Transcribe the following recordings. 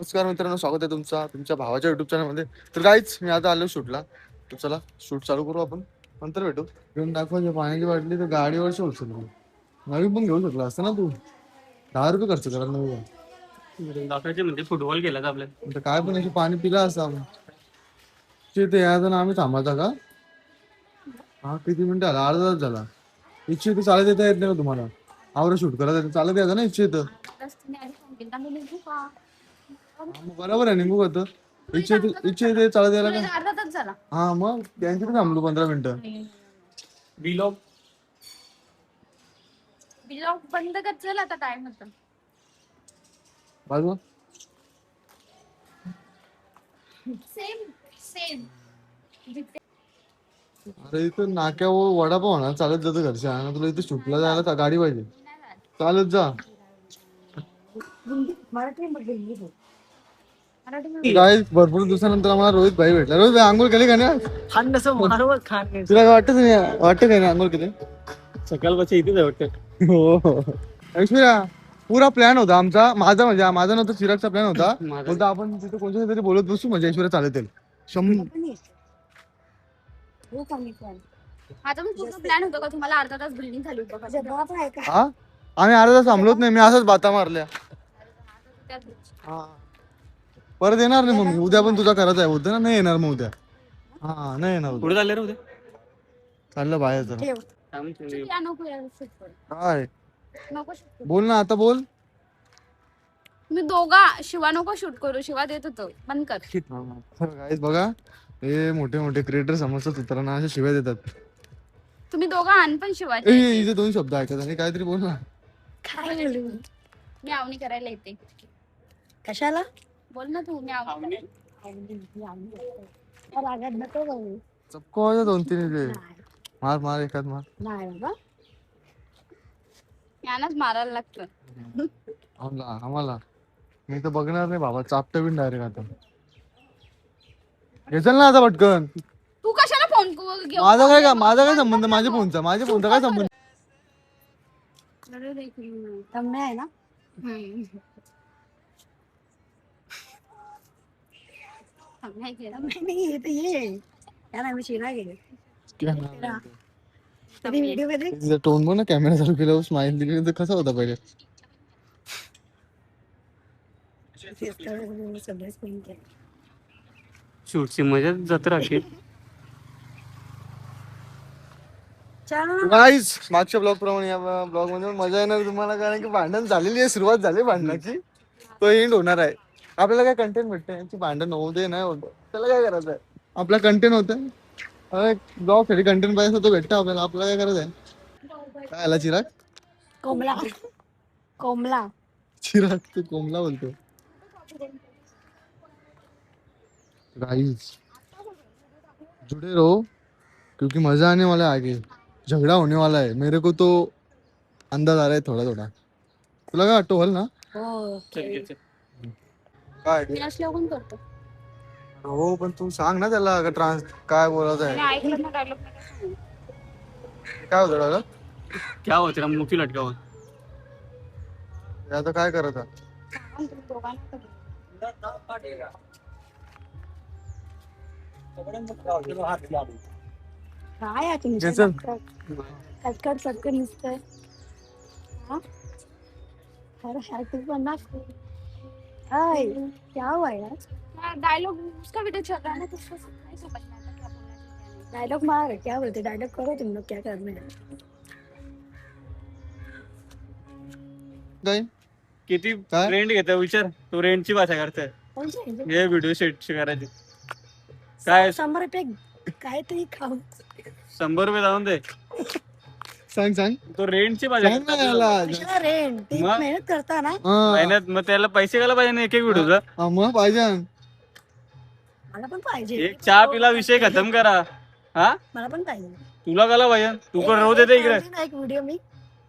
नमस्कार मित्रांनो, स्वागत आहे तुमच्या भावाच्या युट्यूब चॅनलमध्ये. तर काहीच मी आता आलो शूटला. तर चला शूट चालू करू, आपण नंतर भेटू. घेऊन दाखवायची पाण्याची बाटली तर गाडीवरची उचलली. नवी पण घेऊ शकला असतं ना तू. 10 रुपये खर्च करा नवी दाखवायचे म्हणजे फुटबॉल केला आपल्या. तर काय पण याची पाणी पिला असता आपण. ते याचं आम्ही थांबायचा का? हा किती मिनिटं आला? अर्धा तास झाला. इच्छा इथं चालत येता येत नाही का तुम्हाला? आवर शूट करत चालत यायचं ना इच्छा इथं. बरोबर आहे, निघू होतं. इच्छा इथे चालत यायला का? अर्धा तास झाला. हा मग त्यांची थांबलो 15 मिनिटं. बिलॉग ब्लॉग बंद कर, चल आता टाइम होता. बाजू सेम सेम. अरे इथं नाक्यावर वडापाव ना चालत जातं घरच्या आणि तुला इथे शूटला जायला गाडी पाहिजे. चालत जा. काय भरपूर दिवसानंतर आम्हाला रोहित भाई भेटला. रोहित भाई आंघोळ केली का नाही? तुला काय वाटत नाही? वाटत काय नाही आंघोळ केली? सकाळपासून इथेच आहे वाटतं. हो ऐश्वर्या, पुरा प्लॅन होता आमचा. माझा नव्हता, चिरागचा प्लॅन होता. माझा. बोलता आपण तिथे कोणत्या तरी बोलत बसू, म्हणजे ऐश्वर्या चालत येईल. माझा पण पूर्ण प्लॅन होता का तुम्हाला अर्धा तास बिल्डिंग झाली होती. हा आम्ही अर्धा तास थांबलोच नाही. मी असंच बाता मारल्या. हा परत येणार नाही मग मी. उद्या पण तुझा करायचा आहे होतं ना. नाही येणार मग उद्या. हा नाही येणार उद्या. पुढे चालले रे उद्या. चाललं बाहेर जरा. नको यार, shoot करू. काय नको shoot करू. बोल ना आता, बोल. मी दोघा शिवा नको शूट करू. शिवा देत होतो, बंद कर. गाईस बघा, हे मोठे मोठे क्रिएटर समजतात उतरांना अशा शिव्या देतात. तुम्ही दोघा आण पण शिवाय. इथे 2 शब्द ऐकत आणि काहीतरी बोल ना. काय बोलू? मी आवनी करायला येते. कशाला? बोल ना तू. मी आवनी रागात नको बोलू. चपको 2-3 मार मार एखाद मार. नाही बाबा. यानच मारायला लागतं. आम्हाला मी तर बघणार नाही बाबा. चापट बिन डायरेक्ट आता. हे चल ना आता पटकन. तू कशाला फोन घेऊन? माझा काय संबंध? माझ्या फोनचा काय संबंध? तम्मे आहे ना? नाही हे तर ये. याला मी शिरा गेले. तरी व्हिडिओ मध्ये टोन बघ ना, कॅमेरा चालू केल्यावर स्माइल दिली तर कसा होता पहिले. सगळेच फोन केले. शूटची मजा जात राहते. गाईस मागच्या ब्लॉग प्रमाणे या ब्लॉग मध्ये मजा येणार तुम्हाला, कारण की भांडण झालेली आहे. सुरुवात झाली भांडणाची. तो एंड होणार आहे. आपल्याला काय कंटेंट भेटते. यांची भांडण होऊ दे नाही होत, त्याला काय करायचं आहे. आपला कंटेंट होतं. ब्लॉग साठी कंटेंट पाहिजे तो भेटतं आपल्याला. आपल्याला काय करायचं आहे. काय आला चिराग? कोमला कोमला चिराग ते कोमला बोलतो. गाइस जुड़े रहो क्योंकि मजा आने वाला है. आगे झगड़ा होने वाला है. मेरे को तो अंदाज आ रहा है थोड़ा थोड़ा. तुला काय वाटतं? बोल ना. हो. काय मी असल्यावर कोण करतो? हो पण तू सांग ना त्याला काय बोलायचं आहे. त्याने ऐकलं ना डायलॉग. काय होतं दादा? क्या होते ना मुठी लटकावून. आता काय करायचं? काय आहे तुमच्या चल. कटकट कटकट नुसतं. पण ना हाय क्या हुआ यार? डायलॉग उसका वीडियो चल रहा है ना, तो उसको नहीं समझ में आता क्या बोलना चाहिए. डायलॉग मार. क्या बोलते? डायलॉग करो तुम लोग. क्या करना है? काय किती काय? रेंट घेतो विचार. तो रेंटची भाषा करतोय. हे व्हिडिओ सेट करायचे. काय 100 रुपये काहीतरी खाऊ. 100 रुपये जाऊन दे. सांग सांग. तो रेंटची भाषा सांग ना करतोय. याला. कशाला रेंट? ते मग? मेहनत करता ना. मेहनत मग त्याला पैसे घायला पाहिजे ना एक एक व्हिडिओचा. हा, मग पाहिजे. मला पण पाहिजे. एक चहा पिला विषय खतम करा. हा मला पण पाहिजे. तुला गाला पाहिजे. तू पण रोज येते इकडे. एक व्हिडिओ मी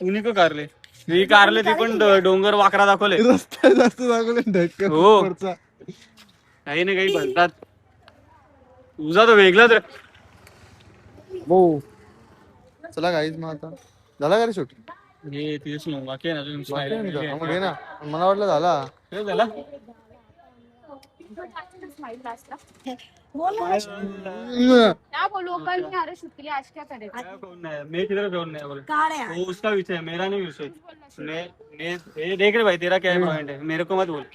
तू नको कारले. मी कारले ती पण डोंगर वाकरा दाखवले. रस्ता जास्त दाखवले धक्का हो. वरचा. काही ना काही बनतात. तुझा तो वेगळाच रे. हो चला गाईज मग आता झाला का रे शूट? हे तिथे बाकी आहे ना अजून. मग घे ना. मला वाटलं झाला. काय झाला? स्माइल लास्ट बोल ना. क्या बोलूं कल नहीं आ रहे छुट्टी आज क्या करे मैं किधर फोन नहीं बोल काढ यार. वो उसका विषय है मेरा नहीं विषय मैं ये देख रहे भाई तेरा क्या पॉइंट है मेरे को मत बोल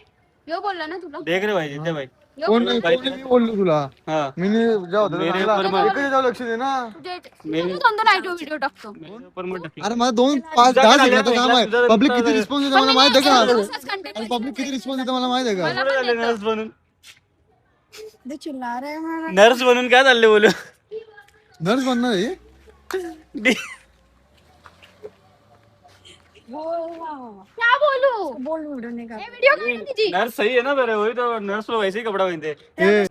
यो बोलला ना तुला देख रहे भाई जिथे भाई यो कोण बोलला. नाही कोणी बोललो तुला हा मी जेव्हा होता मेरे तेव्हा ऊपर चांगला. मत- एकच जाऊ लक्ष दे ना. तुझे दोन नाईट व्हिडिओ टाकतो मेरे ऊपर मत ढकल. अरे मला 2-5-10 सेकंदाचं काम आहे. पब्लिक किती रिस्पॉन्स देतं मला माहित आहे का? पब्लिक किती रिस्पॉन्स देतं मला माहित आहे का? बरं झालं नर्स बनून ते चिल्ला रहे हैं मला. नर्स बनून काय चालले बोलू नर्स बनणार आहे बोल ना. क्या बोलू बोल व्हिडिओ नाही का. ये वीडियो काढ तुझी नर्स सही है ना मेरे वही तो नर्स लोग वैसे ही कपड़ा पहनते हैं. ए,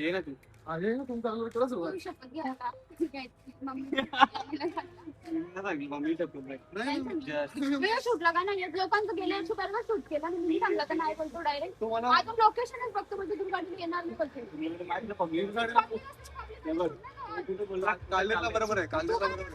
ये ना तू अरे तुम चालू करा सुरुवात. शपथ घ्या का मम्मी मम्मी टपकून बाई. नाही, व्हिडिओ शूट लगा ना लोकांचं गेल्या वर्षी परवा शूट केला आणि मी सांगला तर नाही बोलतो डायरेक्ट तुम्हाला अजून लोकेशनच बघतो म्हणजे तुला गाडी येणार नाही बोलते काढलेला बरोबर आहे काढलेला बरोबर आहे.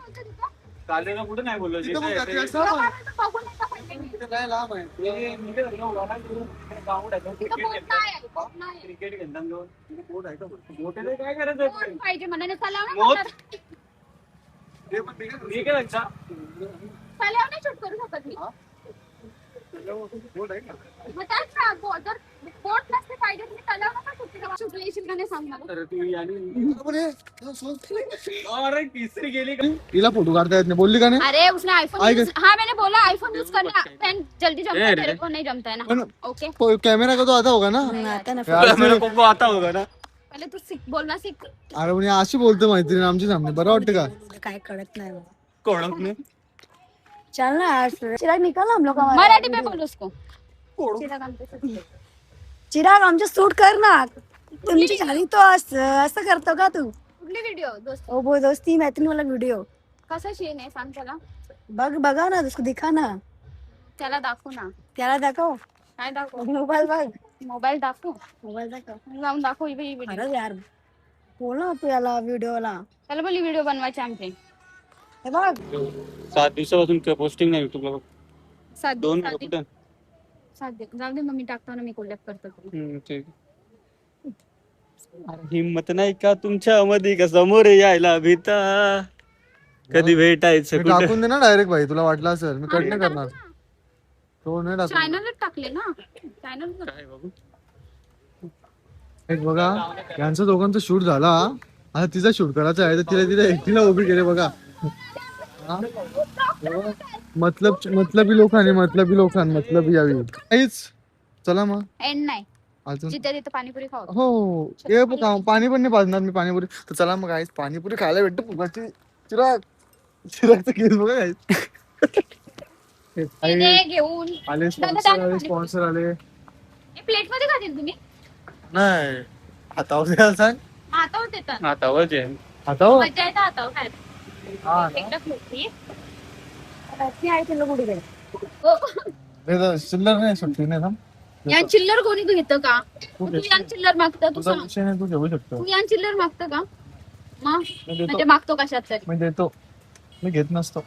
कालेला कुठे नाही बोललो तिथं मग जिथे त्याची आहे असं आहे. बघून येतं पण ते. तिथं काय लांब आहे. ते मी काय करतो, वाला करून गावात आहे. तिथं बोट नाही आहे, बोट नाही आहे. क्रिकेट खेळतात दोन. बोट आहे का? मोठे काय करायचं बोट पाहिजे म्हणाने चलाव मोत? ना ते पण ठीक आहे. मी काय लागता चलाव नाही शूट करू शकत मी बोट आहे का? मग त्याच ना जर बोट नसते पाहिजे तुम्ही चलाव नका शूट येशील का नाही सांग मला अरे तू आणि बरोबर आहे. हा, सोड. अरे तिसरी गेली का तिला फोटो काढता येत नाही बोलली का नाही अरे उसने आईफोन आई हाँ मैंने बोला आईफोन यूज करना फ्रेंड जल्दी जमता है ए, तेरे को नहीं जमता है ना पण ओके कॅमेरा का तो आता होगा ना आता ना. यार, मेरे को आता होगा ना पहले तू सीख बोलना सीख अरे म्हणे अशी बोलतो मैत्रीण आमची सामने बरं वाटतं का काय कळत नाही मला. कोण ने चल ना यार चिराग निकाल हम लोग मराठी में बोलो उसको चिराग आमचे साथ. चिराग आमचे सूट कर ना. तुमची झाली तो असं करतो का तू. कुठली व्हिडिओ दोस्त ओ बोल दोस्ती मैत्रीण वाला व्हिडिओ कसा सीन आहे सांग त्याला बघा ना उसको दिखा ना. त्याला दाखव ना त्याला दाखव. काय दाखव मोबाईल बघ. मोबाईल दाखव मोबाईल दाखव. जाऊन दाखव ही व्हिडिओ खरंच यार बोल ना तू याला व्हिडिओला. त्याला बोली व्हिडिओ बनवायचे आमचे हे बघ 7 दिवसापासून पोस्टिंग नाही युट्यूबला बघ. सात 2 सात कुठं सात जाऊ दे मग मी टाकतो ना मी कोलॅप करतो ठीक अरे हिम्मत नाही का तुमच्या मध्ये का समोर यायला भीता कधी भेटायचं मी कुठं टाकून दे ना डायरेक्ट भाई तुला वाटलं असेल मी कट नाही करणार तो नाही टाकून चॅनल टाकले ना चॅनल काय बघू एक बघा यांचं दोघांचं शूट झाला आता तिचा शूट करायचा आहे तर तिला तिला एकटीला उभी केले बघा हा? मतलबी लोकांनी मतलबी यावी काहीच चला मग एंड नाही अजून जिथे तिथे पाणीपुरी खाऊ हो हे बघा पाणी पण नाही पाजणार मी पाणीपुरी तर चला मग गाईस पाणीपुरी खायला भेटतं फुकटची चिरागचं केस बघा गाईस तिथे घेऊन आले स्पॉन्सर आले प्लेट मध्ये खातील तुम्ही नाही हातावर द्यायला सांग हातावर देतात हातावरच आहे हातावर मजा येतं हातावर काय हा ना. एकदा फ्लोटी ती आहे तुला कुठे गेली? नाही तर चिल्लर नाही सुट्टी नाही थांब. या चिल्लर कोणी तू घेतं का तू तू या चिल्लर मागतं तू तुझा सांग विषय नाही तू घेऊ शकतो तू या चिल्लर मागतं का मग मी देतो म्हणजे मागतो कशात तरी मी देतो मी घेत नसतो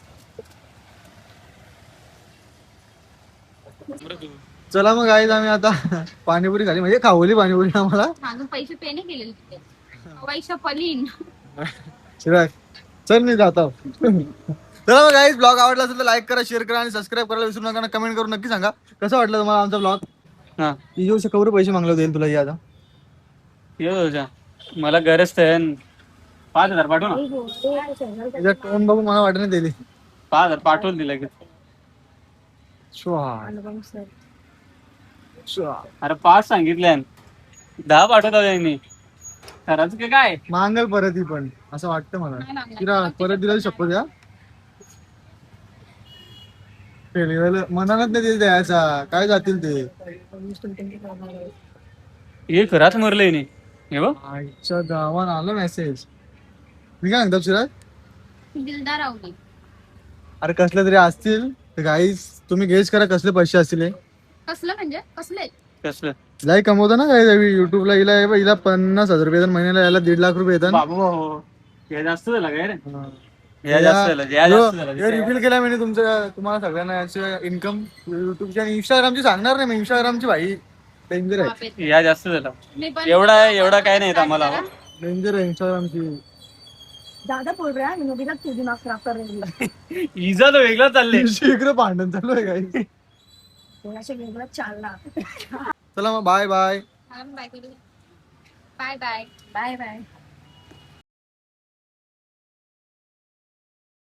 चला मग गाईज आम्ही आता पाणीपुरी खाली म्हणजे खावली पाणीपुरी आम्हाला अजून पैसे पे नाही केलेले तिथे पैसा पलीन चिराग चल मी जातो चला मग गाईज ब्लॉग आवडला असेल तर लाईक करा शेअर करा आणि सबस्क्राईब करायला विसरू नका कमेंट करून नक्की सांगा कसं वाटलं तुम्हाला आमचा ब्लॉग हा ती जो कवर पैसे मागले होते तुला या आता ये तुझ्या मला गरज आहे 5,000 पाठव ना त्याचा टोन बघून मला वाटत नाही दिली 5,000 पाठवून दिलं की अरे 5 सांगितले 10 पाठवता त्यांनी खरंच की काय मांगल परत ही पण असं वाटतं मला नाही मागणार. तिला परत दिला शपथ द्या मनालाच नाही ते द्यायचा काय जातील ते हे खराच मरलंय नाही हे बघ आईच्या गावात आलं मेसेज मी काय म्हणतो चिराग दिलदार आवली अरे कसले तरी असतील तर गाईस तुम्ही गेस करा कसले पैसे असतील हे. कसलं म्हणजे कसले कसलं लय कमवतो ना काय युट्यूबला हिला 50,000 रुपये येतात महिन्याला याला 1.5 लाख रुपये येतात बाबू भाऊ हे जास्त झालं काय रे हे जास्त झालं हे जास्त झालं रिव्हील केला मी तुम्हाला सगळ्यांना याचे इन्कम युट्यूबची आणि इंस्टाग्रामची सांगणार नाही मी इंस्टाग्रामची भाई डेंजर आहे. या जास्त झाला मी पण एवढा काय नाही आम्हाला डेंजर आहे इंस्टाग्रामची. ज्यादा बोल रहा है नदी का तुझी दिमाग खराब कर रही है. इजा तर वेगळा चालले. इकडे भांडण चालू आहे काही. कोणाशी वेगळं चालणार. चला मग bye bye. Bye bye. Bye bye.